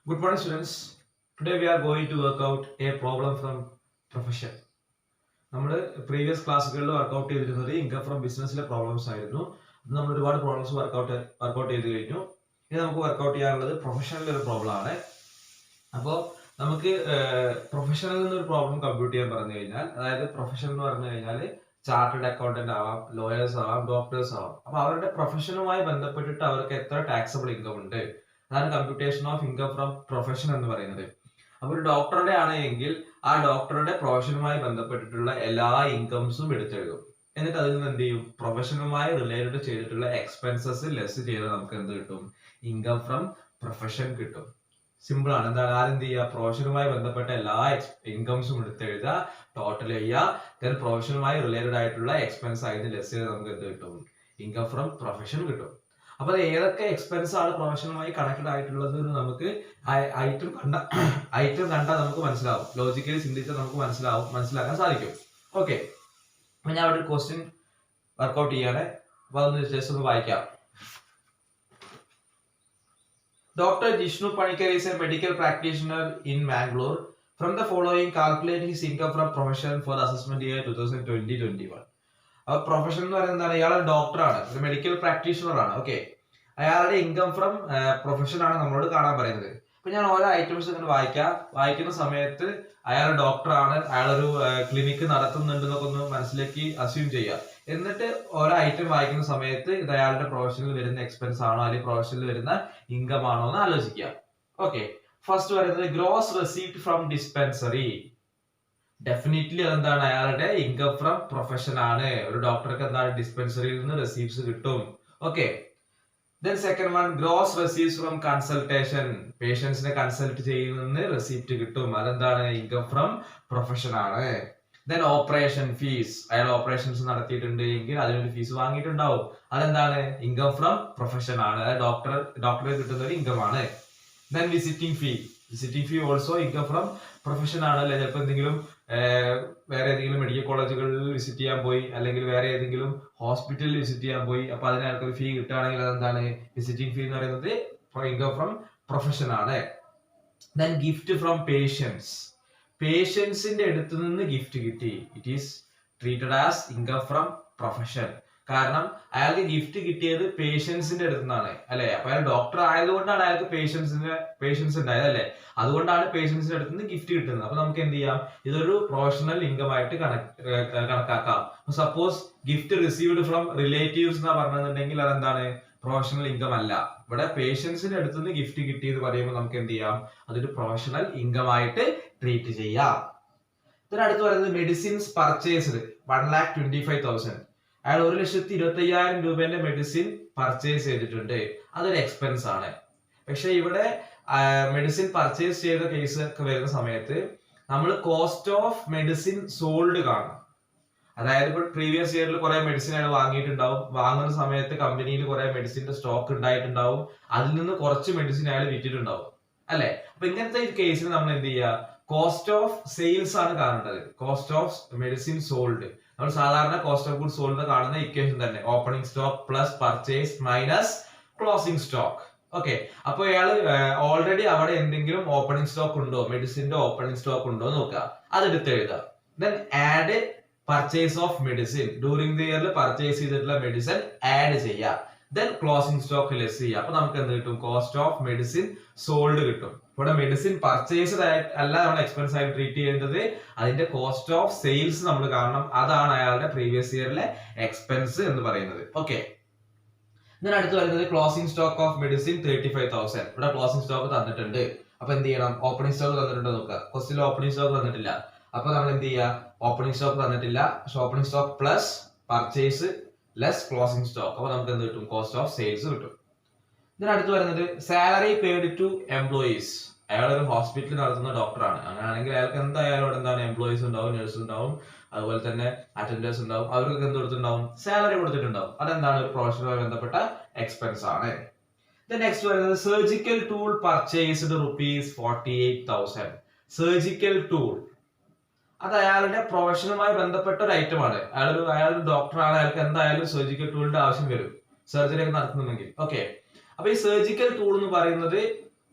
Good morning, students. Today we are going to work out a problem from profession. നമ്മൾ previous ക്ലാസ്സുകളിൽ workout ചെയ്തിരുന്നത് income from ബിസിനസ്സിലെ problems ആയിരുന്നു. നമ്മൾ ഒരുപാട് problems workout ചെയ്ത് കഴിഞ്ഞു. ഇനി നമുക്ക് വർക്ക്ഔട്ട് ചെയ്യാനുള്ളത് പ്രൊഫഷണൽ ഒരു പ്രോബ്ലം ആണ്. അപ്പോൾ നമുക്ക് പ്രൊഫഷണൽ എന്നൊരു പ്രോബ്ലം കമ്പ്യൂട്ട് ചെയ്യാൻ പറഞ്ഞു കഴിഞ്ഞാൽ, അതായത് പ്രൊഫഷൻ എന്ന് പറഞ്ഞു കഴിഞ്ഞാൽ ചാർട്ടേഡ് അക്കൗണ്ടന്റ് ആവാം, ലോയേഴ്സ് ആവാം, ഡോക്ടേഴ്സ് ആവാം. അപ്പൊ അവരുടെ പ്രൊഫഷനുമായി ബന്ധപ്പെട്ടിട്ട് അവർക്ക് എത്ര ടാക്സബിൾ ഇൻകം ഉണ്ട്, അതാണ് computation of income from profession എന്ന് പറയുന്നത്. അപ്പൊ ഒരു ഡോക്ടറുടെ ആണെങ്കിൽ ആ ഡോക്ടറുടെ പ്രൊഫഷനുമായി ബന്ധപ്പെട്ടിട്ടുള്ള എല്ലാ ഇൻകംസും എടുത്തെഴുതും. എന്നിട്ട് അതിൽ നിന്ന് എന്ത് ചെയ്യും, പ്രൊഫഷനുമായി റിലേറ്റഡ് ചെയ്തിട്ടുള്ള എക്സ്പെൻസസ് ലെസ് ചെയ്ത് നമുക്ക് എന്ത് കിട്ടും, ഇൻകം ഫ്രം പ്രൊഫഷൻ കിട്ടും. സിമ്പിൾ ആണ്. എന്താണ്, ആരെന്ത് ചെയ്യുക, പ്രൊഫഷനുമായി ബന്ധപ്പെട്ട എല്ലാ ഇൻകംസും എടുത്തെഴുതുക, ടോട്ടൽ ചെയ്യുക, ദെൻ പ്രൊഫഷനുമായി റിലേറ്റഡ് ആയിട്ടുള്ള എക്സ്പെൻസ് ആയിട്ട് ലെസ് ചെയ്ത് നമുക്ക് എന്ത് കിട്ടും, ഇൻകം ഫ്രം പ്രൊഫഷൻ കിട്ടും. അപ്പൊ ഏതൊക്കെ എക്സ്പെൻസ് ആണ് പ്രൊഫഷനുമായി കണക്റ്റഡ് ആയിട്ടുള്ളത് എന്ന് നമുക്ക് ഐറ്റം കണ്ടാൽ നമുക്ക് മനസ്സിലാവും. ലോജിക്കലി ചിന്തിച്ചാൽ നമുക്ക് മനസ്സിലാക്കാൻ സാധിക്കും. ഓക്കെ, അപ്പൊ ഞാൻ അവിടെ ഒരു ക്വസ്റ്റ്യൻ വർക്ക്ഔട്ട് ചെയ്യാണ്. അപ്പൊ അതൊന്ന് ജസ്റ്റ് ഒന്ന് വായിക്കാം. Dr. Jishnu Panikar is a medical practitioner in Mangalore. From the following, calculate his income from profession for the assessment year 2020-21. Profession എന്ന് പറയുന്നത് എന്താണ്, ഇയാൾ ഡോക്ടറാണ്, ഒരു മെഡിക്കൽ പ്രാക്ടീഷണർ ആണ്. ഓക്കെ, അയാളുടെ ഇൻകം ഫ്രം പ്രൊഫഷൻ ആണ് നമ്മളോട് കാണാൻ പറയുന്നത്. അപ്പൊ ഞാൻ ഓരോ ഐറ്റംസ് ഇങ്ങനെ വായിക്കുന്ന സമയത്ത് അയാൾ ഡോക്ടറാണ്, അയാളൊരു ക്ലിനിക്ക് നടത്തുന്നുണ്ട് എന്നൊക്കെ ഒന്ന് മനസ്സിലേക്ക് അസ്യൂം ചെയ്യുക. എന്നിട്ട് ഓരോ ഐറ്റം വായിക്കുന്ന സമയത്ത് ഇത് അയാളുടെ പ്രൊഫഷനിൽ വരുന്ന എക്സ്പെൻസ് ആണോ അല്ലെങ്കിൽ പ്രൊഫഷനിൽ വരുന്ന ഇൻകം ആണോ എന്ന് ആലോചിക്കുക. ഓക്കെ, ഫസ്റ്റ് പറയുന്നത് gross receipt from dispensary. Definitely അതെന്താണ്, അയാളുടെ ഇൻകം ഫ്രം പ്രൊഫഷൻ ആണ്. ഒരു ഡോക്ടർക്ക് എന്താണ്, ഡിസ്പെൻസറിയിൽ നിന്ന് റെസീപ്റ്റ്സ് കിട്ടും. Okay, then second one, gross receipts from consultation. പേഷ്യൻസിനെ കൺസൾട്ട് ചെയ്യുന്ന റെസീപ്റ്റ് കിട്ടും, അതെന്താണ്, ഇൻകം ഫ്രം പ്രൊഫഷൻ ആണ്. ദെൻ ഓപ്പറേഷൻ ഫീസ്, അയാൾ ഓപ്പറേഷൻസ് നടത്തിയിട്ടുണ്ട് എങ്കിൽ അതിനൊരു ഫീസ് വാങ്ങിയിട്ടുണ്ടാവും, അതെന്താണ്, ഇൻകം ഫ്രം പ്രൊഫഷൻ ആണ്, അതായത് ഡോക്ടറെ കിട്ടുന്ന ഒരു ഇൻകം ആണ്. Then visiting fee also income from profession ആണ്. അല്ലെ, ചിലപ്പോൾ എന്തെങ്കിലും വേറെ ഏതെങ്കിലും മെഡിക്കൽ കോളേജുകളിൽ വിസിറ്റ് ചെയ്യാൻ പോയി, അല്ലെങ്കിൽ വേറെ ഏതെങ്കിലും ഹോസ്പിറ്റലിൽ വിസിറ്റ് ചെയ്യാൻ പോയി, അപ്പൊ അതിന് അയാൾക്കൊരു ഫീ കിട്ടുകയാണെങ്കിൽ അതെന്താണ്, വിസിറ്റിംഗ് ഫീ എന്ന് പറയുന്നത് ഇൻകം ഫ്രം പ്രൊഫഷൻ ആണ്. ദെൻ ഗിഫ്റ്റ് ഫ്രം പേഷ്യൻസിന്റെ അടുത്ത് നിന്ന് ഗിഫ്റ്റ് കിട്ടി, it is treated as income from profession. കാരണം അയാൾക്ക് ഗിഫ്റ്റ് കിട്ടിയത് പേഷ്യൻസിന്റെ അടുത്ത് നിന്നാണ്, അല്ലെ. അപ്പൊ അയാൾ ഡോക്ടർ ആയതുകൊണ്ടാണ് അയാൾക്ക് പേഷ്യൻസ് ഉണ്ടായത്, അല്ലെ. അതുകൊണ്ടാണ് പേഷ്യൻസിന്റെ അടുത്ത് നിന്ന് ഗിഫ്റ്റ് കിട്ടുന്നത്. അപ്പൊ നമുക്ക് എന്ത് ചെയ്യാം, ഇതൊരു പ്രൊഫഷണൽ ഇൻകം ആയിട്ട് കണക്കാക്കാം. Suppose gift received from relatives എന്നാ പറഞ്ഞിട്ടുണ്ടെങ്കിൽ അതെന്താണ്, പ്രൊഫഷണൽ ഇൻകം അല്ല. ഇവിടെ പേഷ്യൻസിന്റെ അടുത്ത് നിന്ന് ഗിഫ്റ്റ് കിട്ടിയെന്ന് പറയുമ്പോൾ നമുക്ക് എന്ത് ചെയ്യാം, അതൊരു പ്രൊഫഷണൽ ഇൻകം ആയിട്ട് ട്രീറ്റ് ചെയ്യാം. ഇതിനടുത്ത് പറയുന്നത് മെഡിസിൻസ് പർച്ചേസ്ഡ് 1,25,000. അയാൾ 1,25,000 രൂപേന്റെ മെഡിസിൻ പർച്ചേസ് ചെയ്തിട്ടുണ്ട്, അതൊരു എക്സ്പെൻസ് ആണ്. പക്ഷെ ഇവിടെ മെഡിസിൻ പർച്ചേസ് ചെയ്ത കേസ് ഒക്കെ വരുന്ന സമയത്ത് നമ്മൾ കോസ്റ്റ് ഓഫ് മെഡിസിൻ സോൾഡ് കാണും. അതായത് ഇപ്പോൾ പ്രീവിയസ് ഇയറിൽ കുറെ മെഡിസിൻ അയാൾ വാങ്ങിയിട്ടുണ്ടാവും, വാങ്ങുന്ന സമയത്ത് കമ്പനിയിൽ കുറെ മെഡിസിന്റെ സ്റ്റോക്ക് ഉണ്ടായിട്ടുണ്ടാവും, അതിൽ നിന്ന് കുറച്ച് മെഡിസിൻ അയാൾ വിറ്റിട്ടുണ്ടാവും, അല്ലെ. അപ്പൊ ഇങ്ങനത്തെ കേസിൽ നമ്മൾ എന്ത് ചെയ്യുക, കോസ്റ്റ് ഓഫ് സെയിൽസ് ആണ് കാണേണ്ടത്, കോസ്റ്റ് ഓഫ് മെഡിസിൻ സോൾഡ്. നമ്മൾ സാധാരണ കോസ്റ്റ് ഓഫ് ഗുഡ് സോൾഡ് കാണുന്ന ഇക്വേഷൻ തന്നെ, opening stock plus purchase minus closing stock. Okay, അപ്പൊ ഇയാൾ ഓൾറെഡി അവിടെ എന്തെങ്കിലും ഓപ്പണിംഗ് സ്റ്റോക്ക് ഉണ്ടോ, മെഡിസിന്റെ ഓപ്പണിംഗ് സ്റ്റോക്ക് ഉണ്ടോ നോക്കുക, അതെടുത്ത് എഴുതുക. Then add purchase of medicine, during the ഇയറിൽ പർച്ചേസ് ചെയ്തിട്ടുള്ള മെഡിസിൻ ആഡ് ചെയ്യുക. ദെൻ ക്ലോസിംഗ് സ്റ്റോക്ക് ലെസ് ചെയ്യുക. അപ്പൊ നമുക്ക് എന്ത് കിട്ടും, കോസ്റ്റ് ഓഫ് മെഡിസിൻ സോൾഡ് കിട്ടും. ഇവിടെ മെഡിസിൻ പർച്ചേസ്ഡ് അല്ല നമ്മൾ എക്സ്പെൻസ് ആയിട്ട് ട്രീറ്റ് ചെയ്യേണ്ടത്, അതിന്റെ കോസ്റ്റ് ഓഫ് സെയിൽസ് നമ്മൾ കാണണം, അതാണ് അയാളുടെ പ്രീവിയസ് ഇയറിലെ എക്സ്പെൻസ് എന്ന് പറയുന്നത്. ഓക്കെ, ഇതിനടുത്ത് വരുന്നത് ക്ലോസിംഗ് സ്റ്റോക്ക് ഓഫ് മെഡിസിൻ 35,000. ഇവിടെ ക്ലോസിംഗ് സ്റ്റോക്ക് തന്നിട്ടുണ്ട്, അപ്പൊ എന്ത് ചെയ്യണം, ഓപ്പണിംഗ് സ്റ്റോക്ക് തന്നിട്ടുണ്ട് നോക്കുക. ക്വസ്റ്റിൽ ഓപ്പണിംഗ് സ്റ്റോക്ക് തന്നിട്ടില്ല, അപ്പൊ നമ്മൾ എന്ത് ചെയ്യുക, ഓപ്പണിംഗ് സ്റ്റോക്ക് തന്നിട്ടില്ല, opening stock plus purchase less closing stock, അപ്പൊ നമുക്ക് എന്ത് കിട്ടും, കോസ്റ്റ് ഓഫ് സെയിൽസ് കിട്ടും. ഇതിനടുത്ത് വരുന്നത് സാലറി പെയ്ഡ് ടു എംപ്ലോയീസ്. അയാൾ ഒരു ഹോസ്പിറ്റലിൽ നടത്തുന്ന ഡോക്ടറാണ്, അങ്ങനെയാണെങ്കിൽ അയാൾക്ക് എന്തായാലും അവിടെ എന്താണ്, എംപ്ലോയീസ് ഉണ്ടാവും, നഴ്സ് ഉണ്ടാവും, അതുപോലെ തന്നെ അറ്റൻഡേഴ്സ് ഉണ്ടാവും, അവർക്ക് എന്ത് കൊടുത്തിട്ടുണ്ടാവും, സാലറി കൊടുത്തിട്ടുണ്ടാവും. അതെന്താണ്, ഒരു പ്രൊഫഷനുമായി ബന്ധപ്പെട്ട എക്സ്പെൻസ് ആണ്. നെക്സ്റ്റ് വരുന്നത് surgical tool purchased ₹48,000. Surgical tool അത് അയാളുടെ പ്രൊഫഷനുമായി ബന്ധപ്പെട്ട ഒരു ഐറ്റം ആണ്. അയാൾ ഡോക്ടറാണ്, അയാൾക്ക് എന്തായാലും സർജിക്കൽ ടൂളിന്റെ ആവശ്യം വരും സർജറി ഒക്കെ നടത്തുന്നുണ്ടെങ്കിൽ. ഓക്കെ, അപ്പൊ ഈ സർജിക്കൽ ടൂൾ എന്ന് പറയുന്നത്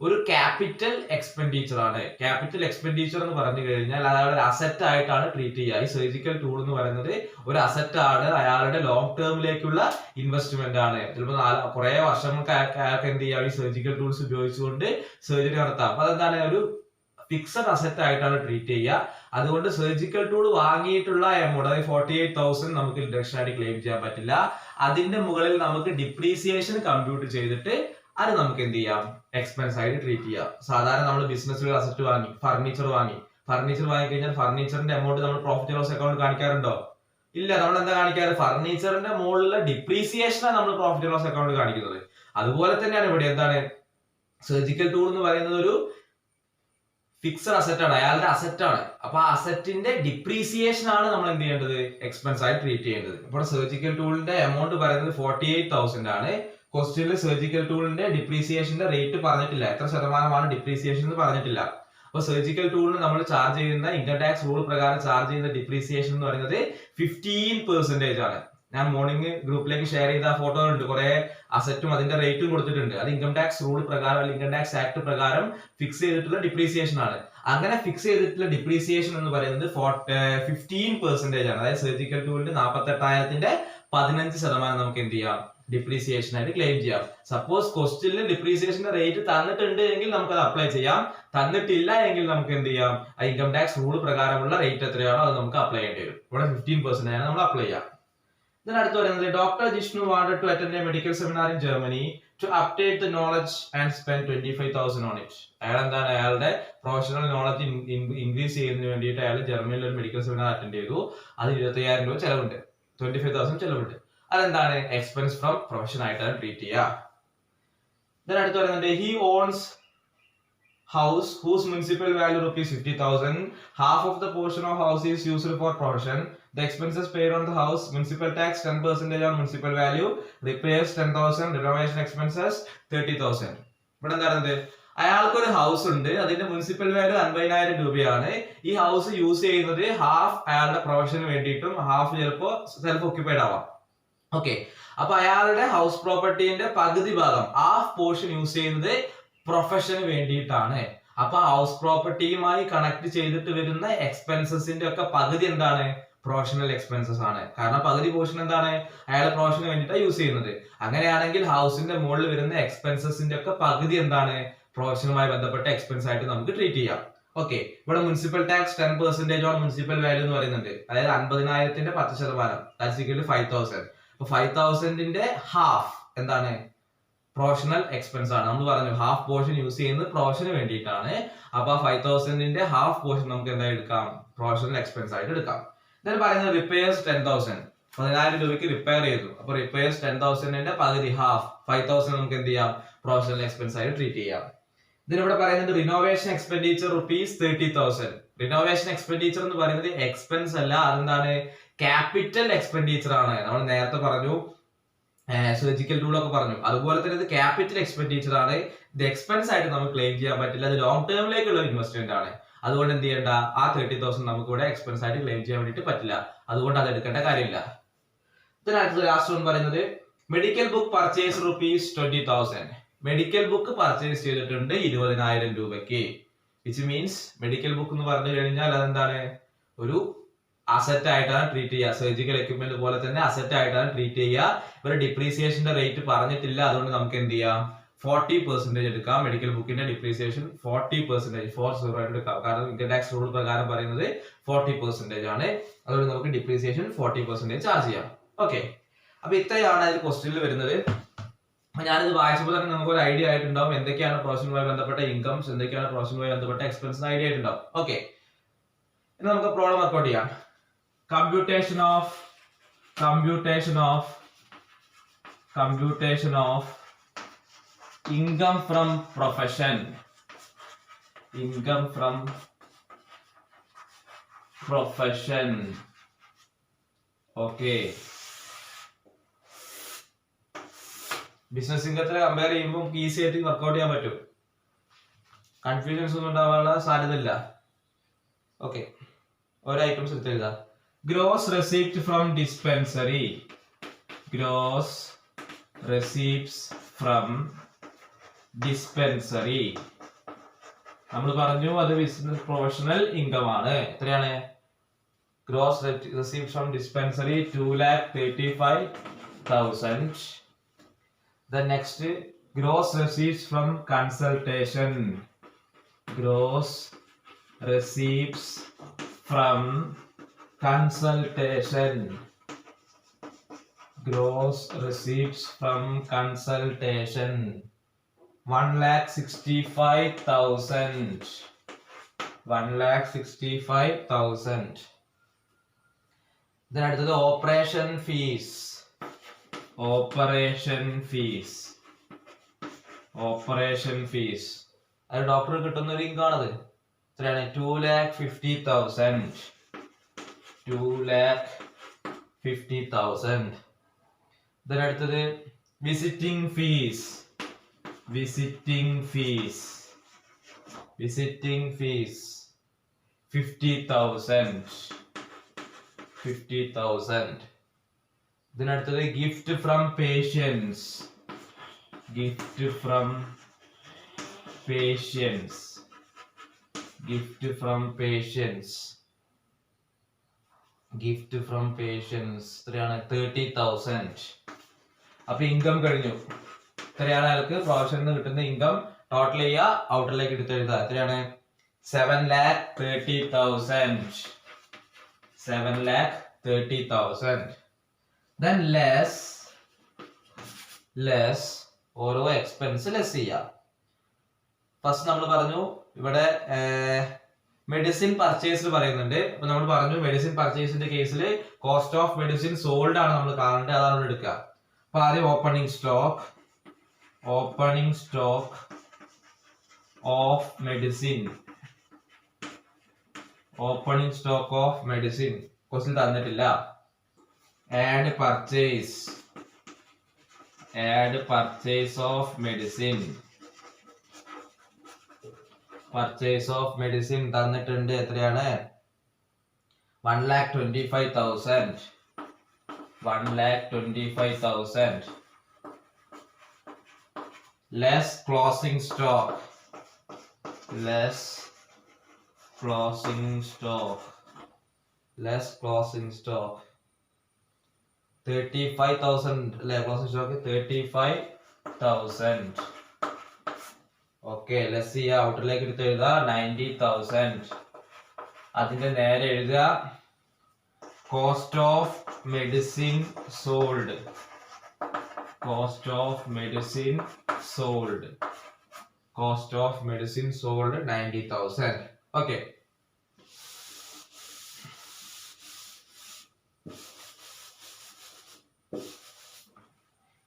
ഒരു ക്യാപിറ്റൽ എക്സ്പെൻഡിച്ചർ ആണ്. ക്യാപിറ്റൽ എക്സ്പെൻഡിച്ചർ എന്ന് പറഞ്ഞു കഴിഞ്ഞാൽ അയാളുടെ ഒരു അസറ്റ് ആയിട്ടാണ് ട്രീറ്റ് ചെയ്യുക. ഈ സർജിക്കൽ ടൂൾ എന്ന് പറയുന്നത് ഒരു അസറ്റ് ആണ്, അയാളുടെ ലോങ് ടേമിലേക്കുള്ള ഇൻവെസ്റ്റ്മെന്റ് ആണ്. ചിലപ്പോൾ കുറെ വർഷങ്ങൾക്ക് അയാൾക്ക് എന്ത് ചെയ്യാം, ഈ സർജിക്കൽ ടൂൾസ് ഉപയോഗിച്ചുകൊണ്ട് സർജറി നടത്താം. അപ്പൊ അതെന്താണ്, ഒരു ഫിക്സഡ് അസറ്റ് ആയിട്ടാണ് ട്രീറ്റ് ചെയ്യുക. അതുകൊണ്ട് സർജിക്കൽ ടൂൾ വാങ്ങിയിട്ടുള്ള എമൗണ്ട്, അതായത് 48,000 നമുക്ക് ഡിഡക്ഷൻ ആയിട്ട് ക്ലെയിം ചെയ്യാൻ പറ്റില്ല. അതിന്റെ മുകളിൽ നമുക്ക് ഡിപ്രീസിയേഷൻ കമ്പ്യൂട്ട് ചെയ്തിട്ട് അത് നമുക്ക് എന്ത് ചെയ്യാം, എക്സ്പെൻസ് ആയിട്ട് ട്രീറ്റ് ചെയ്യാം. സാധാരണ നമ്മൾ ബിസിനസ്സിൽ അസറ്റ് വാങ്ങി, ഫർണിച്ചർ വാങ്ങി കഴിഞ്ഞാൽ ഫർണിച്ചറിന്റെ എമൗണ്ട് നമ്മൾ പ്രോഫിറ്റ് ആൻഡ് ലോസ് അക്കൗണ്ട് കാണിക്കാറുണ്ടോ? ഇല്ല. നമ്മൾ എന്താ കാണിക്കാറ്, ഫർണിച്ചറിന്റെ മുകളിലുള്ള ഡിപ്രീസിയേഷനാണ് നമ്മൾ പ്രോഫിറ്റ് ആൻഡ് ലോസ് അക്കൗണ്ട് കാണിക്കുന്നത്. അതുപോലെ തന്നെയാണ് ഇവിടെ എന്താണ്, സർജിക്കൽ ടൂൾ എന്ന് പറയുന്നത് ഒരു ഫിക്സഡ് അസറ്റ് ആണ്, അയാളുടെ അസറ്റ് ആണ്. അപ്പൊ ആ അസറ്റിന്റെ ഡിപ്രീസിയേഷൻ ആണ് നമ്മൾ എന്ത് ചെയ്യേണ്ടത്, എക്സ്പെൻസ് ആയിട്ട് ട്രീറ്റ് ചെയ്യേണ്ടത്. ഇപ്പോൾ സർജിക്കൽ ടൂളിന്റെ എമൗണ്ട് പറയുന്നത് 48,000 ആണ്. ക്വസ്റ്റ്യനിൽ സർജിക്കൽ ടൂളിന്റെ ഡിപ്രീസിയേഷന്റെ റേറ്റ് പറഞ്ഞിട്ടില്ല, എത്ര ശതമാനമാണ് ഡിപ്രീസിയേഷൻ എന്ന് പറഞ്ഞിട്ടില്ല. അപ്പൊ സർജിക്കൽ ടൂളിന് നമ്മൾ ചാർജ് ചെയ്യുന്ന ഇൻകം ടാക്സ് റൂൾ പ്രകാരം ചാർജ് ചെയ്യുന്ന ഡിപ്രീസിയേഷൻ എന്ന് പറയുന്നത് 15% ആണ്. ഞാൻ മോർണിംഗ് ഗ്രൂപ്പിലേക്ക് ഷെയർ ചെയ്ത ഫോട്ടോ ഉണ്ട്, കുറെ അസറ്റും അതിന്റെ റേറ്റും കൊടുത്തിട്ടുണ്ട്. അത് ഇൻകം ടാക്സ് റൂൾ പ്രകാരം അല്ലെങ്കിൽ ഇൻകം ടാക്സ് ആക്ട് പ്രകാരം ഫിക്സ് ചെയ്തിട്ടുള്ള ഡിപ്രീസിയേഷൻ ആണ്. അങ്ങനെ ഫിക്സ് ചെയ്തിട്ടുള്ള ഡിപ്രീസിയേഷൻ എന്ന് പറയുന്നത് 15% ആണ്. അതായത് സർജിക്കൽ ടൂളിന്റെ 48,000ന്റെ 15% നമുക്ക് എന്ത് ചെയ്യാം, ഡിപ്രീസിയേഷൻ ആയിട്ട് ക്ലെയിം ചെയ്യാം. സപ്പോസ് ക്വസ്റ്റ്യനിൽ ഡിപ്രീസിയേഷന്റെ റേറ്റ് തന്നിട്ടുണ്ട് എങ്കിൽ നമുക്ക് അത് അപ്ലൈ ചെയ്യാം. തന്നിട്ടില്ല എങ്കിൽ നമുക്ക് എന്ത് ചെയ്യാം, ഇൻകം ടാക്സ് റൂൾ പ്രകാരമുള്ള റേറ്റ് എത്രയാണോ അത് നമുക്ക് അപ്ലൈ ചെയ്യേണ്ടി വരും. ഇവിടെ 15% ആണ് നമ്മൾ അപ്ലൈ ചെയ്യാം. Then അടുത്ത് പറയുന്നത്, doctor Jishnu wanted to attend a medical seminar in Germany to update the knowledge and spend 25,000 on it. അയാൾ എന്താണ്, അയാളുടെ പ്രൊഫഷണൽ നോളജ് ഇൻക്രീസ് ചെയ്യുന്നതിന് വേണ്ടിയിട്ട് അയാൾ ജർമ്മനിയിൽ ഒരു മെഡിക്കൽ സെമിനാർ അറ്റൻഡ് ചെയ്തു. അത് 25,000 രൂപ ചെലവുണ്ട്, 25,000 ചെലവുണ്ട്. അതെന്താണ്, എക്സ്പെൻസ് ഫ്രം പ്രൊഫഷൻ ആയിട്ടാണ് ട്രീറ്റ് ചെയ്യുക. Then അടുത്ത് പറയുന്നത്, he owns house whose municipal value rupees 50,000. Half of the portion of house is used for profession. The expenses paid on the house: municipal tax 10% on municipal value, repairs 10,000, renovation expenses 30,000. ഇവിടെ എന്താ പറയുന്നത്, അയാൾക്ക് ഒരു house ഉണ്ട്, അതിന്റെ municipal value 50,000 രൂപയാണ്. ഈ house use ചെയ്യുന്നത് ഹാഫ് അയാളുടെ പ്രൊഫഷന് വേണ്ടിയിട്ടും ഹാഫ് ചിലപ്പോ സെൽഫ് ഓക്യുപ്പൈഡ് ആവാം. ഓക്കെ, അപ്പൊ അയാളുടെ ഹൗസ് പ്രോപ്പർട്ടിന്റെ പകുതി ഭാഗം, ഹാഫ് പോർഷൻ യൂസ് ചെയ്യുന്നത് പ്രൊഫഷന് വേണ്ടിയിട്ടാണ്. അപ്പൊ ഹൗസ് പ്രോപ്പർട്ടിയുമായി കണക്ട് ചെയ്തിട്ട് വരുന്ന എക്സ്പെൻസസിന്റെ ഒക്കെ പകുതി എന്താണ്, പ്രൊഫഷണൽ എക്സ്പെൻസസ് ആണ്. കാരണം പകുതി പോർഷൻ എന്താണ്, അയാൾ പ്രൊഫഷന് വേണ്ടിയിട്ടാണ് യൂസ് ചെയ്യുന്നത്. അങ്ങനെയാണെങ്കിൽ ഹൗസിന്റെ മുകളിൽ വരുന്ന എക്സ്പെൻസസിന്റെ ഒക്കെ പകുതി എന്താണ്, പ്രൊഫഷനുമായി ബന്ധപ്പെട്ട എക്സ്പെൻസ് ആയിട്ട് നമുക്ക് ട്രീറ്റ് ചെയ്യാം. ഓക്കെ, ഇവിടെ municipal tax 10% on municipal value എന്ന് പറയുന്നുണ്ട്. അതായത് 50,000ന്റെ 10%, ദാറ്റ്സ് ഈക്വൽ ടു 5,000. അപ്പൊ 5,000ന്റെ ഹാഫ് എന്താണ്, പ്രൊഫഷണൽ എക്സ്പെൻസ് ആണ്. നമ്മൾ പറഞ്ഞു ഹാഫ് പോർഷൻ യൂസ് ചെയ്യുന്നത് പ്രൊഫഷന് വേണ്ടിയിട്ടാണ്. അപ്പൊ 5,000ന്റെ ഹാഫ് പോർഷൻ നമുക്ക് എന്താ എടുക്കാം, പ്രൊഫഷണൽ എക്സ്പെൻസ് ആയിട്ട് എടുക്കാം. ഇതിൽ പറയുന്നത് റിപ്പയർസ് 10,000, 10,000 രൂപയ്ക്ക് റിപ്പയർ ചെയ്തു. അപ്പൊ റിപ്പയർസ് 10,000ന്റെ പകുതി, ഹാഫ് 5,000 നമുക്ക് എന്ത് ചെയ്യാം, പ്രൊഫഷണൽ എക്സ്പെൻസ് ആയിട്ട് ട്രീറ്റ് ചെയ്യാം. ഇതിനിവിടെ പറയുന്നത് റിനോവേഷൻ എക്സ്പെൻഡിച്ചർ ₹30,000. റിനോവേഷൻ എക്സ്പെൻഡിച്ചർ എന്ന് പറയുന്നത് എക്സ്പെൻസ് അല്ല, അതെന്താണ്, ക്യാപിറ്റൽ എക്സ്പെൻഡിച്ചർ ആണ്. നമ്മൾ നേരത്തെ പറഞ്ഞു, സർജിക്കൽ ടൂൾ ഒക്കെ പറഞ്ഞു. അതുപോലെ തന്നെ ഇത് ക്യാപിറ്റൽ എക്സ്പെൻഡിച്ചർ ആണ്. ഇത് എക്സ്പെൻസ് ആയിട്ട് നമുക്ക് ക്ലെയിം ചെയ്യാൻ പറ്റില്ല, അത് ലോങ് ടേമിലേക്കുള്ള ഇൻവെസ്റ്റ്മെന്റ് ആണ്. അതുകൊണ്ട് എന്ത് ചെയ്യണ്ട, ആ 30,000 നമുക്ക് ഇവിടെ എക്സ്പെൻസ് ആയിട്ട് ക്ലെയിം ചെയ്യാൻ വേണ്ടിയിട്ട് പറ്റില്ല. അതുകൊണ്ട് അത് എടുക്കേണ്ട കാര്യമില്ല. ഇതിനകത്ത് ലാസ്റ്റ് ഒന്ന് പറയുന്നത്, medical book purchase ₹20,000. Medical book purchase ചെയ്തിട്ടുണ്ട് 20,000 രൂപയ്ക്ക്. വിച്ച് മീൻസ് മെഡിക്കൽ ബുക്ക് എന്ന് പറഞ്ഞു കഴിഞ്ഞാൽ അതെന്താണ്, ഒരു അസറ്റ് ആയിട്ടാണ് ട്രീറ്റ് ചെയ്യുക. സർജിക്കൽ എക്യുപ്മെന്റ് പോലെ തന്നെ അസറ്റ് ആയിട്ടാണ് ട്രീറ്റ് ചെയ്യുക. ഇവർ ഡിപ്രീസിയേഷന്റെ റേറ്റ് പറഞ്ഞിട്ടില്ല. അതുകൊണ്ട് നമുക്ക് എന്ത് ചെയ്യാം, 40% എടുക്കാം. മെഡിക്കൽ ബുക്കിന്റെ ഡിപ്രീസിയേഷൻ 40% 40 ആയിട്ട് എടുക്കാം. കാരണം ഇൻകം ടാക്സ് റൂൾ പ്രകാരം പറയുന്നത് 40% ആണ്. അതുകൊണ്ട് നമുക്ക് ഡിപ്രീസിയേഷൻ 40% ചാർജ് ചെയ്യാം. ഓക്കെ, അപ്പൊ ഇത്രയാണ് അതിൽ ക്വസ്റ്റ്യനിൽ വരുന്നത്. ഞാനിത് വായിച്ചപ്പോൾ തന്നെ നമുക്ക് ഒരു ഐഡിയ ആയിട്ടുണ്ടാവും എന്തൊക്കെയാണ് പ്രൊഫഷനുമായി ബന്ധപ്പെട്ട ഇൻകംസ്, എന്തൊക്കെയാണ് പ്രൊഫഷനുമായി ബന്ധപ്പെട്ട എക്സ്പെൻസ് ഐഡിയ ആയിട്ടുണ്ടാവും. ഓക്കെ, ഇനി നമുക്ക് പ്രോബ്ലം വർക്ക്ഔട്ട് ചെയ്യാം. Computation of income from profession. Okay. Business ഇൻകത്തിനെ കമ്പയർ ചെയ്യുമ്പോൾ ഈസി ആയിട്ട് വർക്ക്ഔട്ട് ചെയ്യാൻ പറ്റും. കൺഫ്യൂഷൻസ് ഒന്നും ഉണ്ടാവാനുള്ള സാധ്യതയില്ല. ഓക്കെ, ഓരോ ഐറ്റംസ് എടുത്ത് എഴുതാം. Gross receipt from dispensary. Gross receipts from dispensary. നമ്മൾ പറഞ്ഞു അത് ബിസിനസ് പ്രൊഫഷണൽ ഇൻകം ആണ്. എത്രയാണ്? Gross received from dispensary 2,35,000. Then next, gross receipts from consultation. Gross receipts from consultation. Gross receipts from consultation 1,65,000. 1,65,000. Then അടുത്തത് operation fees. Operation fees. Operation fees. അത് doctor കിട്ടുന്ന ഒരു income ആണത്. എത്രയാണ്? 2,50,000. 2,50,000. Then അടുത്തത് visiting fees. Visiting fees. Visiting fees 50,000. 50,000. Then അടുത്തത് gift from patients. Gift from patients. Gift from patients. Gift from patients എത്രയാണ്? 30,000. അപ്പൊ ഇൻകം കഴിഞ്ഞു. എത്രയാണ് അയാൾക്ക് പ്രൊഫഷനിൽ നിന്ന് കിട്ടുന്ന ഇൻകം? ടോട്ടൽ ചെയ്യുക, ഔട്ടറിലേക്ക് എടുത്ത് എഴുതുക. എത്രയാണ്? 7,30,000. 7,30,000. Then less ഓരോ എക്സ്പെൻസ് ലെസ് ചെയ്യുക. ഫസ്റ്റ് നമ്മൾ പറഞ്ഞു ഇവിടെ മെഡിസിൻ പർച്ചേസ് പറയുന്നുണ്ട്. അപ്പൊ നമ്മൾ പറഞ്ഞു മെഡിസിൻ പർച്ചേസിന്റെ കേസിൽ കോസ്റ്റ് ഓഫ് മെഡിസിൻ സോൾഡ് ആണ് നമ്മൾ കാണേണ്ടത്, അതാണ് നമ്മൾ എടുക്കുക. അപ്പൊ ആദ്യം opening stock of medicine. Opening stock of medicine question തന്നിട്ടില്ല. Add purchase of medicine. Purchase of medicine തന്നിട്ടുണ്ട്. എത്രയാണ്? 1,25,000. 1,25,000. Less closing stock. 35,000 അല്ലേ ക്ലോസിംഗ് സ്റ്റോക്ക്? 35,000. ഓക്കെ, ലെസ് ചെയ്യുക, ഔട്ടറിലേക്ക് എടുത്ത് എഴുതുക. 90,000. അതിന്റെ നേരെ എഴുതുക cost of medicine sold. Cost of medicine sold. Cost of medicine sold 90,000. Okay,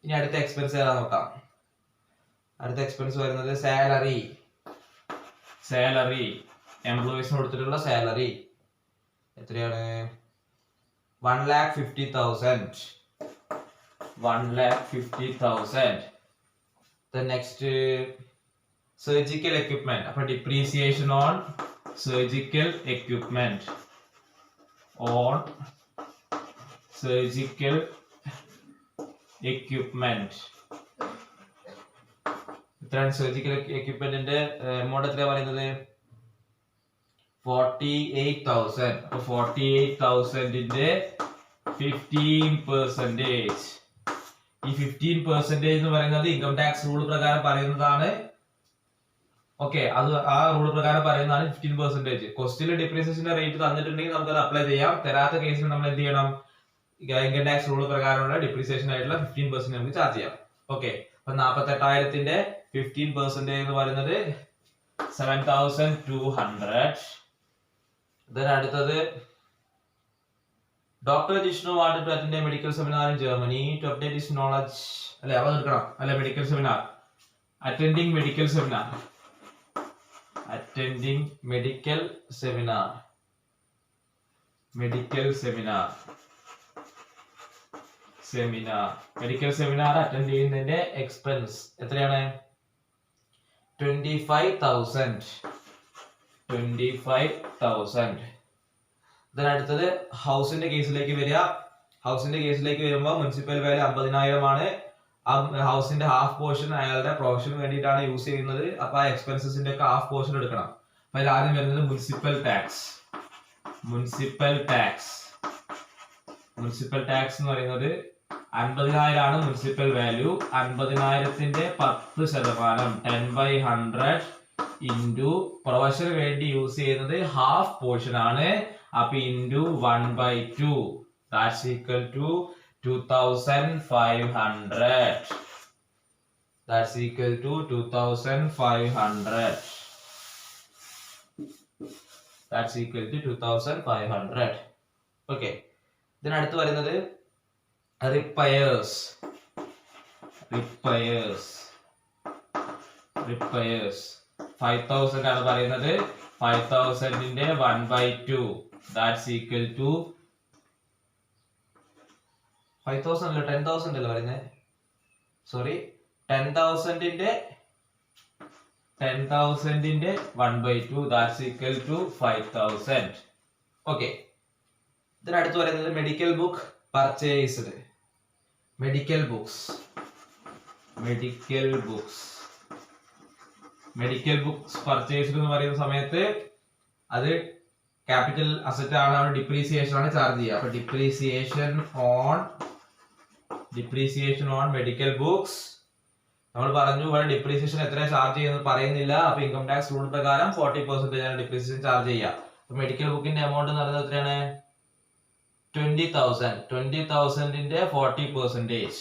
ഇനി അടുത്ത എക്സ്പെൻസ് ഏതാ നോക്കാം. അടുത്ത എക്സ്പെൻസ് വരുന്നത് സാലറി. എംപ്ലോയീസിന് കൊടുത്തിട്ടുള്ള സാലറി എത്രയാണ്? 1,50,000. 1,50,000. Then next surgical equipment. അപ്പൊ depreciation on surgical equipment. ഇത്രയാണ് സർജിക്കൽ എക്യുപ്മെന്റിന്റെ എമൗണ്ട്. എത്രയാണ് പറയുന്നത്? 48,000. അപ്പൊ 48,000ന്റെ 15%. ഈ 15% എന്ന് പറയുന്നത് ഇൻകം ടാക്സ് റൂൾ പ്രകാരം പറയുന്നതാണ്. ഓക്കെ, അത് ആ റൂൾ പ്രകാരം പറയുന്നതാണ് 15%. ക്വസ്റ്റ്യനിൽ ഡിപ്രീസിയേഷന്റെ റേറ്റ് തന്നിട്ടുണ്ടെങ്കിൽ നമുക്ക് അത് അപ്ലൈ ചെയ്യാം. തരാത്ത കേസിൽ നമ്മൾ എന്ത് ചെയ്യണം? ഇൻകം ടാക്സ് റൂൾ പ്രകാരമുള്ള ഡിപ്രീസിയേഷൻ ആയിട്ടുള്ള 15% നമുക്ക് ചാർജ് ചെയ്യാം. ഓക്കെ, അപ്പൊ 48,000ന്റെ 15% എന്ന് പറയുന്നത് 7,200. then അടുത്തത് Dr. Jishnu wanted to attend a medical seminar in Germany to update his knowledge. അല്ലെ, അവ എടുക്കണം. അല്ലെ, medical seminar. Attending medical seminar. Medical seminar attend ചെയ്യുന്നതിന്റെ എക്സ്പെൻസ് എത്രയാണ്? 25,000. അടുത്തത് ഹൗസിന്റെ കേസിലേക്ക് വരിക. ഹൗസിന്റെ കേസിലേക്ക് വരുമ്പോൾ മുനിസിപ്പൽ വാല്യൂ 50,000 ആണ്. ആ ഹൗസിന്റെ ഹാഫ് പോർഷൻ അയാളുടെ പ്രൊഫഷന് വേണ്ടിയിട്ടാണ് യൂസ് ചെയ്യുന്നത്. അപ്പൊ ആ എക്സ്പെൻസസിന്റെ ഒക്കെ ഹാഫ് പോർഷൻ എടുക്കണം. അപ്പൊ അതിൽ ആദ്യം വരുന്നത് മുനിസിപ്പൽ ടാക്സ്. മുനിസിപ്പൽ ടാക്സ് എന്ന് പറയുന്നത് 50,000 ആണ് മുനിസിപ്പൽ വാല്യൂ. 50,000ത്തിന്റെ 10%, 10/100 ഇൻറ്റു പ്രൊഫഷന് വേണ്ടി യൂസ് ചെയ്യുന്നത് ഹാഫ് പോർഷൻ ആണ്. അപ്പൊ into 1/2 that's equal to 2,500. That's equal to 2,500. That's equal to 2,500. Okay. Then അടുത്ത് വരുന്നത് repairs. 5,000 ആണ് പറയുന്നത്. 5,000ന്റെ 1/2 that's equal to 5,000 അല്ല 10,000 അല്ലേ പറയുന്നത്. സോറി 10,000ന്റെ 1/2 that's equal to 5,000. Okay. ഇതിനടുത്ത് പറയുന്നത് medical book purchased. Medical books purchased എന്ന് പറയുന്ന സമയത്ത് അത് ക്യാപിറ്റൽ അസറ്റ് ആണ്, ഡിപ്രീസിയേഷൻ ആണ് ചാർജ് ചെയ്യുക. അപ്പൊ ഡിപ്രീസിയേഷൻ ഓൺ മെഡിക്കൽ ബുക്സ് നമ്മൾ പറഞ്ഞു. ഇവിടെ ഡിപ്രീസിയേഷൻ എത്ര ചാർജ് ചെയ്യുന്നത് പറയുന്നില്ല. അപ്പൊ ഇൻകം ടാക്സ് റൂൾ പ്രകാരം 40% ആണ് ഡിപ്രീസിയേഷൻ ചാർജ് ചെയ്യുക. അപ്പൊ മെഡിക്കൽ ബുക്കിന്റെ എമൗണ്ട് എന്ന് പറയുന്നത് എത്രയാണ്? 20,000. 20,000ന്റെ 40%.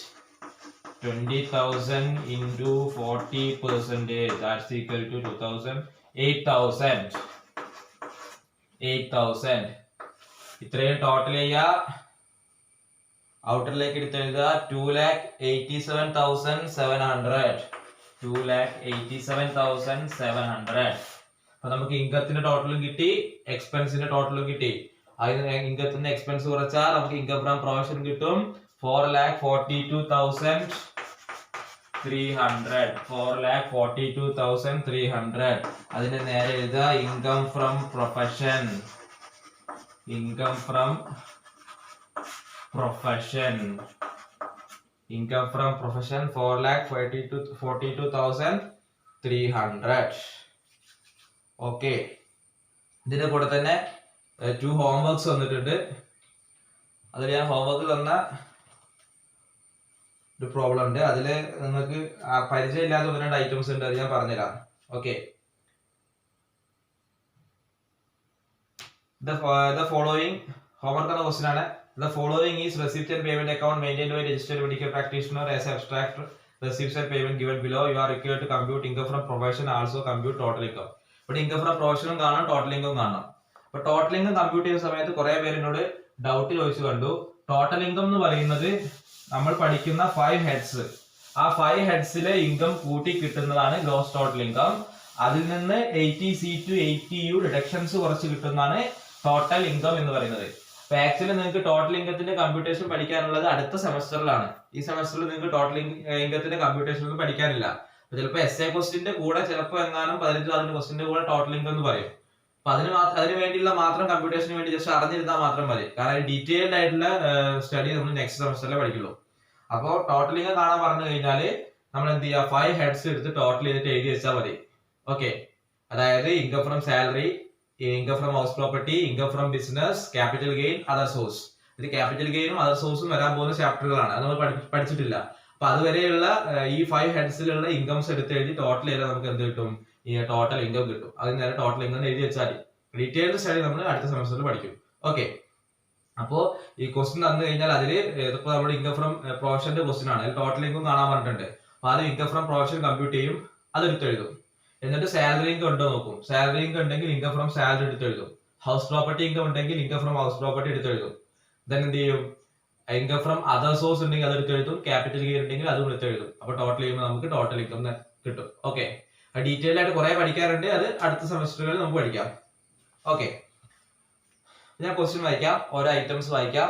20,000 into 40%. That's equal to 8,000. ഇത്രയും ടോട്ടൽ ചെയ്യുക. ഔട്ടറിലേക്ക് എടുത്ത് എഴുതുക. 2,87,700. 2,87,700. അപ്പൊ നമുക്ക് ഇൻകത്തിന്റെ ടോട്ടലും കിട്ടി, എക്സ്പെൻസിന്റെ ടോട്ടലും കിട്ടി. അതിന് ഇൻകത്തിന്റെ എക്സ്പെൻസ് കുറച്ചാൽ നമുക്ക് ഇൻകം ഫ്രം പ്രൊഫഷൻ കിട്ടും 4,42,300. 4,42,300. അതിന് നേരെ എഴുതുക ഇൻകം ഫ്രം പ്രൊഫഷൻ. 4,42,300. ഓക്കെ. ഇതിന്റെ കൂടെ തന്നെ 2 ഹോംവർക്സ് വന്നിട്ടുണ്ട്. അതിൽ ഞാൻ ഹോംവർക്ക് തന്ന ഒരു പ്രോബ്ലം ഉണ്ട്. അതില് നിങ്ങൾക്ക് പരിചയമില്ലാത്ത 1-2 ഐറ്റംസ് ഉണ്ട്, അത് ഞാൻ പറഞ്ഞുതരാം. ഓക്കെ. The following homework എന്ന ക്വസ്റ്റ്യൻ ആണ്. The following is receipt and payment account maintained by registered medical practitioner as abstract receipts and payment given below. You are required to compute income from profession, also compute total income. ഇവിടെ income from പ്രൊഫഷനും കാണാം, total income കാണാം. അപ്പൊ total income compute ചെയ്യുന്ന സമയത്ത് കുറെ പേര് എന്നോട് doubt ചോദിച്ചു കണ്ടു. ടോട്ടൽ ഇൻകം എന്ന് പറയുന്നത് നമ്മൾ പഠിക്കുന്ന 5 ഹെഡ്സ്, ആ 5 ഹെഡ്സിലെ ഇൻകം കൂട്ടി കിട്ടുന്നതാണ് ഗ്രോസ് ടോട്ടൽ ഇൻകം. അതിൽ നിന്ന് 80C to 80U ഡിഡക്ഷൻസ് കുറച്ച് കിട്ടുന്നതാണ് ടോട്ടൽ ഇൻകം എന്ന് പറയുന്നത്. അപ്പൊ ആക്ച്വലി നിങ്ങൾക്ക് ടോട്ടൽ ഇൻകത്തിന്റെ കമ്പ്യൂട്ടേഷൻ പഠിക്കാനുള്ളത് അടുത്ത സെമസ്റ്ററിലാണ്. ഈ സെമസ്റ്ററിൽ നിങ്ങൾക്ക് ടോട്ടൽ ഇൻകത്തിന്റെ കമ്പ്യൂട്ടേഷൻ ഒന്നും പഠിക്കാനില്ല. ചിലപ്പോൾ എസ് എ ക്വസ്റ്റിന്റെ കൂടെ ചിലപ്പോൾ എങ്ങാനും 15 ക്വസ്റ്റിന്റെ കൂടെ ടോട്ടൽ ഇൻകം എന്ന് പറയും. അപ്പൊ അതിന് വേണ്ടിയുള്ള മാത്രം കമ്പ്യൂട്ടേഷന് വേണ്ടി ജസ്റ്റ് അറിഞ്ഞിരുന്നാൽ മാത്രം മതി. കാരണം ഡീറ്റെയിൽഡ് ആയിട്ടുള്ള സ്റ്റഡി നമ്മൾ നെക്സ്റ്റ് സെമസ്റ്ററിലെ പഠിക്കുള്ളൂ. അപ്പോൾ ടോട്ടൽ ഇൻകം കാണാൻ പറഞ്ഞു കഴിഞ്ഞാല് നമ്മൾ എന്ത് ചെയ്യുക, 5 ഹെഡ്സ് എടുത്ത് ടോട്ടൽ ചെയ്തിട്ട് എഴുതി വെച്ചാൽ മതി. ഓക്കെ. അതായത് income from salary, income from house property, income from business, capital gain, other source. ഇത് ക്യാപിറ്റൽ ഗെയിനും അതർ സോഴ്സും വരാൻ പോകുന്ന ചാപ്റ്ററുകളാണ്, അത് നമ്മൾ പഠിച്ചിട്ടില്ല. അപ്പൊ അതുവരെയുള്ള ഈ 5 ഹെഡ്സിലുള്ള ഇൻകംസ് എടുത്ത് എഴുതി ടോട്ടൽ ചെയ്താൽ നമുക്ക് എന്ത് കിട്ടും, ഈ ടോട്ടൽ ഇൻകം കിട്ടും. അതിന് നേരെ ടോട്ടൽ ഇൻകം എഴുതി വെച്ചാൽ ഡീറ്റെയിൽഡ് സ്റ്റഡി നമ്മൾ അടുത്ത സെമസ്റ്ററിൽ പഠിക്കും. ഓക്കെ. അപ്പോ ഈ ക്വസ്റ്റ്യൻ തന്നു കഴിഞ്ഞാൽ അതില് ഇതിപ്പോ നമ്മുടെ ഇൻകം ഫ്രം പ്രൊഫഷന്റെ ക്വസ്റ്റ്യൻ ആണ്, ടോട്ടൽ ഇൻകം കാണാൻ പറഞ്ഞിട്ടുണ്ട്. അപ്പൊ അത് ഇൻകം ഫ്രം പ്രൊഫഷൻ കമ്പ്യൂട്ട് ചെയ്യും, അത് എടുത്തെഴുതും. എന്നിട്ട് സാലറി ഇൻകം ഉണ്ടോ നോക്കും. സാലറി ഇൻകം ഉണ്ടെങ്കിൽ ഇൻകം ഫ്രം സാലറി എടുത്തെഴുതും. ഹൗസ് പ്രോപ്പർട്ടി ഇൻകം ഉണ്ടെങ്കിൽ ഇൻകം ഫ്രം ഹൗസ് പ്രോപ്പർട്ടി എടുത്തെഴുതും. ദെൻ എന്ത് ചെയ്യും, ഇൻകം ഫ്രം അതർ സോഴ്സ് ഉണ്ടെങ്കിൽ അത് എടുത്തെഴുതും. ക്യാപിറ്റൽ ഗെയിൻ ഉണ്ടെങ്കിൽ അതും എടുത്തെഴുതും. അപ്പൊ ടോട്ടൽ ചെയ്യുമ്പോൾ നമുക്ക് ടോട്ടൽ ഇൻകം കിട്ടും. ഓക്കെ. ഡീറ്റെയിൽ ആയിട്ട് കുറെ പഠിക്കാറുണ്ട്, അത് അടുത്ത സെമസ്റ്ററുകളിൽ നമുക്ക് പഠിക്കാം. ഓക്കെ. ഞാൻ ക്വസ്റ്റ്യൻ വായിക്കാം, ഓരോ ഐറ്റംസ് വായിക്കാം.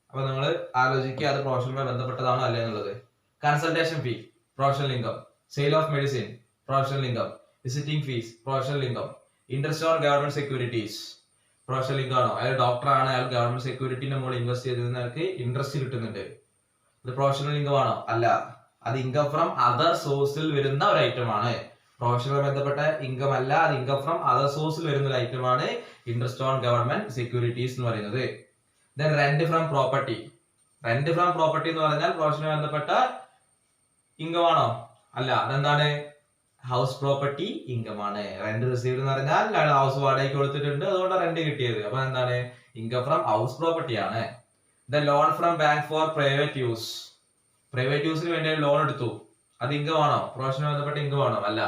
അപ്പൊ നിങ്ങൾ ആലോചിക്കുക അത് പ്രൊഫഷനുമായി ബന്ധപ്പെട്ടതാണോ അല്ലേ എന്നുള്ളത്. Consultation fee professional income, sale of medicine professional income, visiting fees professional income, interest on government securities professional income ആണോ, അയാൾ ഡോക്ടർ ആണ്, അയാൾ ഗവൺമെന്റ് സെക്യൂരിറ്റിന്റെ മുകളിൽ ഇൻവെസ്റ്റ് ചെയ്തതിന് ഇൻട്രസ്റ്റ് കിട്ടുന്നുണ്ട്, ഇത് പ്രൊഫഷണൽ ഇൻകം ആണോ, അല്ല. അത് ഇൻകം ഫ്രം അതർ സോഴ്സിൽ വരുന്ന ഒരു ഐറ്റം ആണ്. പ്രൊഫഷനുമായി ബന്ധപ്പെട്ട ഇൻകം അല്ല, അത് ഇൻകം ഫ്രം അതർ സോഴ്സിൽ വരുന്ന ഒരു ഐറ്റം ആണ് ഇൻട്രസ്റ്റ് ഓൺ ഗവൺമെന്റ് സെക്യൂരിറ്റീസ് എന്ന് പറയുന്നത്. Then rent from property. Rent from property എന്ന് പറഞ്ഞാൽ പ്രൊഫഷനുമായി ബന്ധപ്പെട്ട ഇൻകം ആണോ? അല്ല, അതെന്താണ്? ഹൗസ് പ്രോപ്പർട്ടി ഇൻകം ആണ്. റെന്റ് റിസീവ്ഡ് എന്ന് പറഞ്ഞാൽ ഹൗസ് വാടകയ്ക്ക് കൊടുത്തിട്ടുണ്ട്, അതുകൊണ്ട് റെന്റ് കിട്ടിയത്. അപ്പൊ എന്താണ്? ഇൻകം ഫ്രം ഹൗസ് പ്രോപ്പർട്ടി ആണ്. The loan from bank for private use. Private യൂസിന് വേണ്ടി ലോൺ എടുത്തു, അത് ഇൻകം ആണോ? പ്രൊഫഷനുമായി ബന്ധപ്പെട്ട ഇൻകം ആണോ? അല്ല.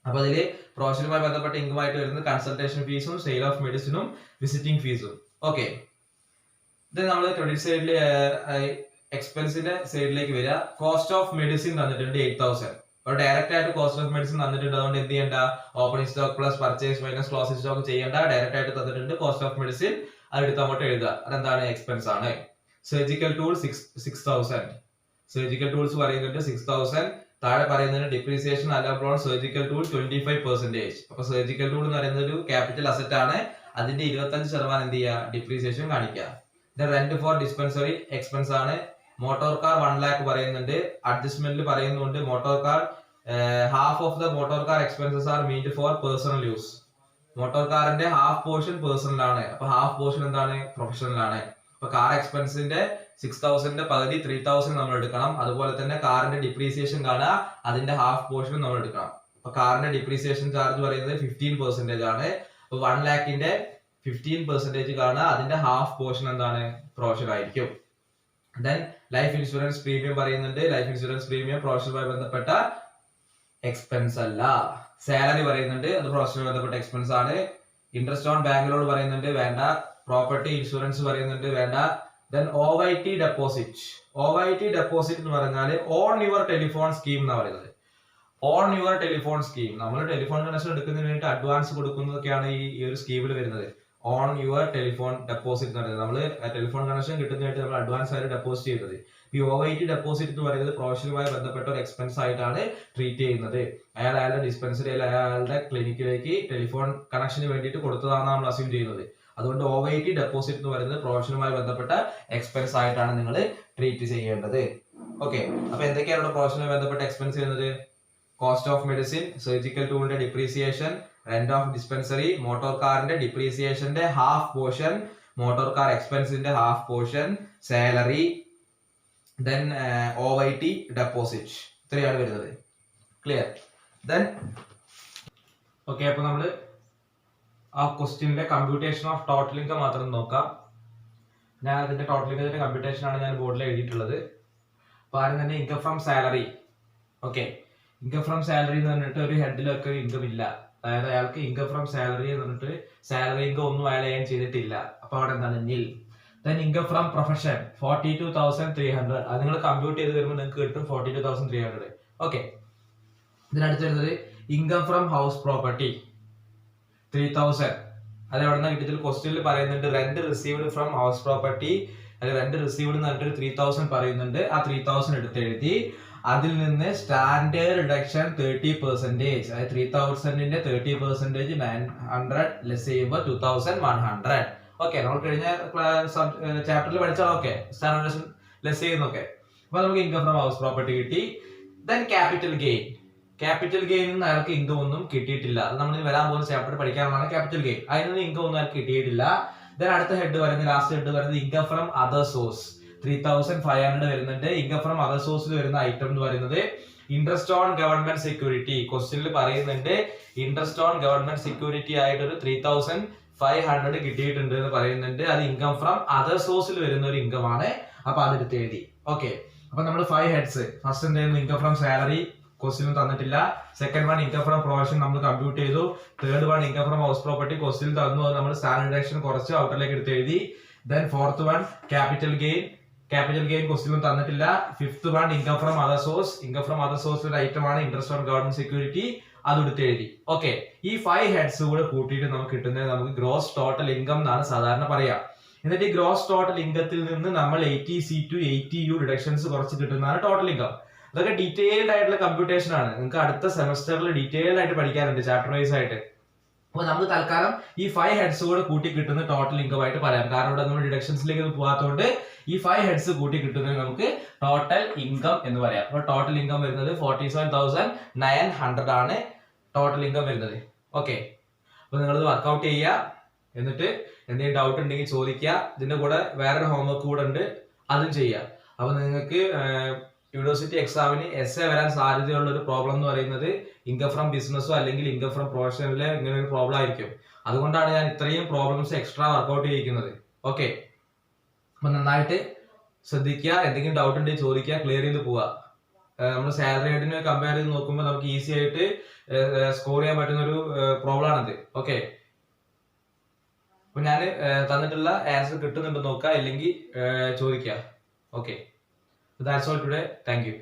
അപ്പൊ അതില് പ്രൊഫഷനുമായി ബന്ധപ്പെട്ട ഇൻകം ആയിട്ട് വരുന്നത് കൺസൾട്ടേഷൻ ഫീസും സെയിൽ ഓഫ് മെഡിസിനും വിസിറ്റിംഗ് ഫീസും. ഓക്കെ, ഇത് നമ്മൾ ക്രെഡിറ്റ് സൈഡിൽ എക്സ്പെൻസിന്റെ സൈഡിലേക്ക് വരിക. കോസ്റ്റ് ഓഫ് മെഡിസിൻ തന്നിട്ടുണ്ട് 8,000. അപ്പോൾ ഡയറക്റ്റ് ആയിട്ട് കോസ്റ്റ് ഓഫ് മെഡിസിൻ തന്നിട്ടുണ്ട്, അതുകൊണ്ട് എന്ത് ചെയ്യേണ്ട? Opening stock plus purchase minus closing stock ചെയ്യേണ്ട. ഡയറക്റ്റ് ആയിട്ട് തന്നിട്ടുണ്ട് കോസ്റ്റ് ഓഫ് മെഡിസിൻ, അതെടുത്ത് അങ്ങോട്ട് എഴുതുക. അതെന്താണ്? എക്സ്പെൻസ് ആണ്. Surgical tool 6,000. സർജിക്കൽ ടൂൾസ് പറയുന്നുണ്ട് 6,000. താഴെ പറയുന്നത് ഡിപ്രീസിയേഷൻ അലോൺ സർജിക്കൽ ടൂൾ 25%. അപ്പൊ സർജിക്കൽ ടൂൾ എന്ന് പറയുന്നത് ഒരു ക്യാപിറ്റൽ അസറ്റ് ആണ്, അതിന്റെ 25% എന്ത് ചെയ്യുക? ഡിപ്രീസിയേഷൻ കാണിക്കുക. റെന്റ് ഫോർ ഡിസ്പെൻസറി എക്സ്പെൻസ് ആണ്. മോട്ടോർ കാർ 1 lakh പറയുന്നുണ്ട്, അഡ്ജസ്റ്റ്മെന്റിൽ പറയുന്നുണ്ട് motor car half of the motor car expenses are മീൻഡ് for personal use. Motor കാറിന്റെ ഹാഫ് പോർഷൻ പേഴ്സണൽ ആണ്, അപ്പൊ ഹാഫ് പോർഷൻ എന്താണ്? പ്രൊഫഷണൽ ആണ്. അപ്പൊ കാർ എക്സ്പെൻസിന്റെ 6,000 പകുതി 3,000 നമ്മൾ എടുക്കണം. അതുപോലെ തന്നെ കാറിന്റെ ഡിപ്രീസിയേഷൻ കാണുക, അതിന്റെ ഹാഫ് പോർഷൻ നമ്മൾ എടുക്കണം. അപ്പൊ കാറിന്റെ ഡിപ്രീസിയേഷൻ ചാർജ് പറയുന്നത് 15% ആണ്. അപ്പൊ 1 lakhന്റെ 15% കാണുക, അതിന്റെ ഹാഫ് പോർഷൻ എന്താണ്? പ്രൊഫഷൻ ആയിരിക്കും. ദെൻ ലൈഫ് ഇൻഷുറൻസ് പ്രീമിയം പറയുന്നുണ്ട്. ലൈഫ് ഇൻഷുറൻസ് പ്രീമിയം പ്രൊഫഷനുമായി ബന്ധപ്പെട്ട എക്സ്പെൻസ് അല്ല. സാലറി പറയുന്നുണ്ട്, അത് പ്രൊഫഷനുമായി ബന്ധപ്പെട്ട എക്സ്പെൻസ് ആണ്. ഇൻട്രസ്റ്റ് ഓൺ ബാങ്ക് ലോൺ പറയുന്നുണ്ട്, വേണ്ട. പ്രോപ്പർട്ടി ഇൻഷുറൻസ് പറയുന്നുണ്ട്, വേണ്ട. Then OYT deposit. OYT deposit എന്ന് പറഞ്ഞാൽ ഓൺ യുവർ ടെലിഫോൺ സ്കീം എന്നാണ് പറയുന്നത്. ഓൺ യുവർ ടെലിഫോൺ സ്കീം, നമ്മൾ ടെലിഫോൺ കണക്ഷൻ എടുക്കുന്നതിന് വേണ്ടി അഡ്വാൻസ് കൊടുക്കുന്നതൊക്കെയാണ് ഈ ഒരു സ്കീമിൽ വരുന്നത്. ഓൺ യുവർ ടെലിഫോൺ ഡെപ്പോസിറ്റ് എന്ന് പറയുന്നത് നമ്മൾ ടെലിഫോൺ കണക്ഷൻ കിട്ടുന്നതായിട്ട് നമ്മൾ അഡ്വാൻസ് ആയിട്ട് ഡെപ്പോസിറ്റ് ചെയ്യുന്നത്. ഈ OYT ഡെപ്പോസിറ്റ് എന്ന് പറയുന്നത് പ്രൊഫഷനുമായി ബന്ധപ്പെട്ട ഒരു എക്സ്പെൻസ് ആയിട്ടാണ് ട്രീറ്റ് ചെയ്യുന്നത്. അയാളുടെ ഡിസ്പെൻസറി അയാളുടെ ക്ലിനിക്കിലേക്ക് ടെലിഫോൺ കണക്ഷന് വേണ്ടിയിട്ട് കൊടുത്തതാണെന്ന് നമ്മൾ അസ്യൂം ചെയ്യുന്നത്. അതുകൊണ്ട് OYT ഡെപ്പോസിറ്റ് എന്ന് പറയുന്നത് പ്രൊഫഷനുമായി ബന്ധപ്പെട്ട എക്സ്പെൻസ് ആയിട്ടാണ് നിങ്ങൾ ട്രീറ്റ് ചെയ്യേണ്ടത്. ഓക്കെ, അപ്പൊ എന്തൊക്കെയാണ് പ്രൊഫഷനുമായി ബന്ധപ്പെട്ട എക്സ്പെൻസ് ചെയ്യുന്നത്? കോസ്റ്റ് ഓഫ് മെഡിസിൻ, സർജിക്കൽ ടൂളിന്റെ depreciation, rent of dispensary, motor കാറിന്റെ ഡിപ്രീസിയേഷന്റെ ഹാഫ് പോർഷൻ, മോട്ടോർ കാർ എക്സ്പെൻസിന്റെ half portion, salary, then OYT deposit. ഇത്രയാണ് വരുന്നത്. ക്ലിയർ? ദെൻ ഓക്കെ, അപ്പൊ നമ്മള് ആ ക്വസ്റ്റ്യനിലെ കമ്പ്യൂട്ടേഷൻ ഓഫ് ടോട്ടൽ ഇൻകം മാത്രം നോക്കാം. ഞാൻ അതിന്റെ ടോട്ടൽ ഇൻകത്തിന്റെ കമ്പ്യൂട്ടേഷൻ ആണ് ഞാൻ ബോർഡിൽ എഴുതിയിട്ടുള്ളത്. അപ്പൊ ആദ്യം തന്നെ income from salary. Okay, income from salary എന്ന് പറഞ്ഞിട്ട് ഒരു ഹെഡിലൊക്കെ ഇൻകം ഇല്ല. അതായത് അയാൾക്ക് ഇൻകം ഫ്രം സാലറി എന്ന് പറഞ്ഞിട്ട് സാലറി ഇൻകം ഒന്നും അയാൾ ഏൺ ചെയ്തിട്ടില്ല. അപ്പൊ അവിടെ എന്താണ്? നിൽ. Then income from profession 42,300. അത് നിങ്ങൾ കമ്പ്യൂട്ട് ചെയ്ത് വരുമ്പോൾ നിങ്ങൾക്ക് കിട്ടും 42,300. ഓക്കെ, ഇതിനടുത്ത് വരുന്നത് ഇൻകം ഫ്രം ഹൗസ് പ്രോപ്പർട്ടി 3,000. അത് എവിടെ നിന്ന് കിട്ടിയതിൽ ക്വസ്റ്റ്യനിൽ പറയുന്നുണ്ട് rent received from house property. അത് റെന്റ് റിസീവ്ഡ് എന്ന് പറഞ്ഞിട്ട് 3,000 പറയുന്നുണ്ട്. ആ 3,000 എടുത്ത് എഴുതി. അതിൽ നിന്ന് സ്റ്റാൻഡേർഡ് റിഡക്ഷൻ 30%. അതായത് 3,000ന്റെ 30% 900 ലെസ് ചെയ്യുമ്പോൾ 2,100. ഓക്കെ, നമ്മൾ കഴിഞ്ഞ ചാപ്റ്ററിൽ പഠിച്ചാൽ ഓക്കെ സ്റ്റാൻഡേർഡ് റിഡക്ഷൻ ലെസ് ചെയ്യുന്നൊക്കെ. അപ്പൊ നമുക്ക് ഇൻകം ഫ്രം ഹൗസ് പ്രോപ്പർട്ടി കിട്ടി. Then capital gain. ക്യാപിറ്റൽ ഗെയിനിൽ നിന്ന് അയാൾക്ക് ഇൻകം ഒന്നും കിട്ടിയിട്ടില്ല. അത് നമ്മൾ വരാൻ പോകുന്ന ചാപ്റ്റർ പഠിക്കാനുള്ളതാണ് ക്യാപിറ്റൽ ഗെയിൻ. അതിൽ നിന്ന് ഇൻകം ഒന്നും അയാൾക്ക് കിട്ടിയിട്ടില്ല. ദെൻ അടുത്ത ഹെഡ് വരുന്നത്, ലാസ്റ്റ് ഹെഡ് വരുന്നത് ഇൻകം ഫ്രം അതർ സോഴ്സ് 3,500 വരുന്നുണ്ട്. ഇൻകം ഫ്രം അതർ സോഴ്സിൽ വരുന്ന ഐറ്റം എന്ന് പറയുന്നത് ഇൻട്രസ്റ്റ് ഓൺ ഗവൺമെന്റ് സെക്യൂരിറ്റി. ക്വസ്റ്റ്യനിൽ പറയുന്നുണ്ട് ഇൻട്രസ്റ്റ് ഓൺ ഗവൺമെന്റ് സെക്യൂരിറ്റി ആയിട്ട് ഒരു 3,500 കിട്ടിയിട്ടുണ്ട് എന്ന് പറയുന്നുണ്ട്. അത് ഇൻകം ഫ്രം അതർ സോഴ്സിൽ വരുന്ന ഒരു ഇൻകം ആണ്. അപ്പൊ അതെടുത്ത് എഴുതി. ഓക്കെ, അപ്പൊ നമ്മൾ 5 ഹെഡ്സ്. ഫസ്റ്റ് എന്തായിരുന്നു? ഇൻകം ഫ്രം സാലറി, ക്വസ്റ്റ്യൻ തന്നിട്ടില്ല. Second one income from profession നമ്മൾ കമ്പ്യൂട്ട് ചെയ്തു. Third one income from house property question തന്നു, നമ്മൾ സ്റ്റാൻഡേർഡ് ഡിഡക്ഷൻ കുറച്ച് ഔട്ടറിലേക്ക് എടുത്ത് എഴുതി. Then fourth one capital gain. Capital gain question തന്നിട്ടില്ല. Fifth one income from other source. Income from other source ഒരു ഐറ്റം ആണ് ഇൻട്രസ്റ്റ് ഓൺ ഗവൺമെന്റ് സെക്യൂരിറ്റി, അതെടുത്ത് എഴുതി. ഓക്കെ, ഈ 5 ഹെഡ്സ് കൂടെ കൂട്ടിയിട്ട് നമുക്ക് കിട്ടുന്നത് നമുക്ക് ഗ്രോസ് ടോട്ടൽ ഇൻകം എന്നാണ് സാധാരണ പറയാ. എന്നിട്ട് ഈ ഗ്രോസ് ടോട്ടൽ ഇൻകത്തിൽ നിന്ന് നമ്മൾ 80C to 80U ഡിഡക്ഷൻസ് കുറച്ച് കിട്ടുന്നതാണ് ടോട്ടൽ ഇൻകം. അതൊക്കെ ഡീറ്റെയിൽഡ് ആയിട്ടുള്ള കമ്പ്യൂട്ടേഷൻ ആണ്. നിങ്ങൾക്ക് അടുത്ത സെമസ്റ്ററിൽ ഡീറ്റെയിൽഡ് ആയിട്ട് പഠിക്കാനുണ്ട് ചാപ്റ്റർ വൈസ് ആയിട്ട്. അപ്പൊ നമുക്ക് തൽക്കാലം ഈ 5 ഹെഡ്സ് കൂടെ കൂട്ടി കിട്ടുന്ന ടോട്ടൽ ഇൻകം ആയിട്ട് പറയാം. കാരണം ഇവിടെ നമ്മൾ ഡിഡക്ഷൻസിലേക്ക് പോകാത്തതുകൊണ്ട് ഈ 5 ഹെഡ്സ് കൂട്ടി കിട്ടുന്നത് നമുക്ക് ടോട്ടൽ ഇൻകം എന്ന് പറയാം. അപ്പൊ ടോട്ടൽ ഇൻകം വരുന്നത് 47,900 ആണ് ടോട്ടൽ ഇൻകം വരുന്നത്. ഓക്കെ, അപ്പൊ നിങ്ങൾ വർക്ക്ഔട്ട് ചെയ്യുക, എന്നിട്ട് എന്തെങ്കിലും ഡൗട്ട് ഉണ്ടെങ്കിൽ ചോദിക്കുക. ഇതിന്റെ കൂടെ വേറൊരു ഹോംവർക്ക് കൂടെ ഉണ്ട്, അതും ചെയ്യുക. അപ്പൊ നിങ്ങൾക്ക് യൂണിവേഴ്സിറ്റി എക്സാമിന് എസ്എ വരാൻ സാധ്യതയുള്ള ഒരു പ്രോബ്ലം എന്ന് പറയുന്നത് ഇൻകം ഫ്രം ബിസിനസ്സോ അല്ലെങ്കിൽ ഇൻകം ഫ്രം പ്രൊഫഷനിലെ ഇങ്ങനെ ഒരു പ്രോബ്ലം ആയിരിക്കും. അതുകൊണ്ടാണ് ഞാൻ ഇത്രയും പ്രോബ്ലംസ് എക്സ്ട്രാ വർക്ക്ഔട്ട് ചെയ്യിക്കുന്നത്. ഓക്കെ, അപ്പൊ നന്നായിട്ട് ശ്രദ്ധിക്കുക, എന്തെങ്കിലും ഡൗട്ട് ഉണ്ടെങ്കിൽ ചോദിക്കുക, ക്ലിയർ ചെയ്ത് പോവുക. നമ്മൾ സാലറി ആയിട്ടിനെ കമ്പയർ ചെയ്ത് നോക്കുമ്പോൾ നമുക്ക് ഈസി ആയിട്ട് സ്കോർ ചെയ്യാൻ പറ്റുന്ന ഒരു പ്രോബ്ലം ആണിത്. ഓക്കെ, അപ്പൊ ഞാൻ തന്നിട്ടുള്ള ആൻസർ കിട്ടുന്നുണ്ടോ നോക്കുക, ഇല്ലെങ്കിൽ ചോദിക്കുക. Okay, that's all today. Thank you.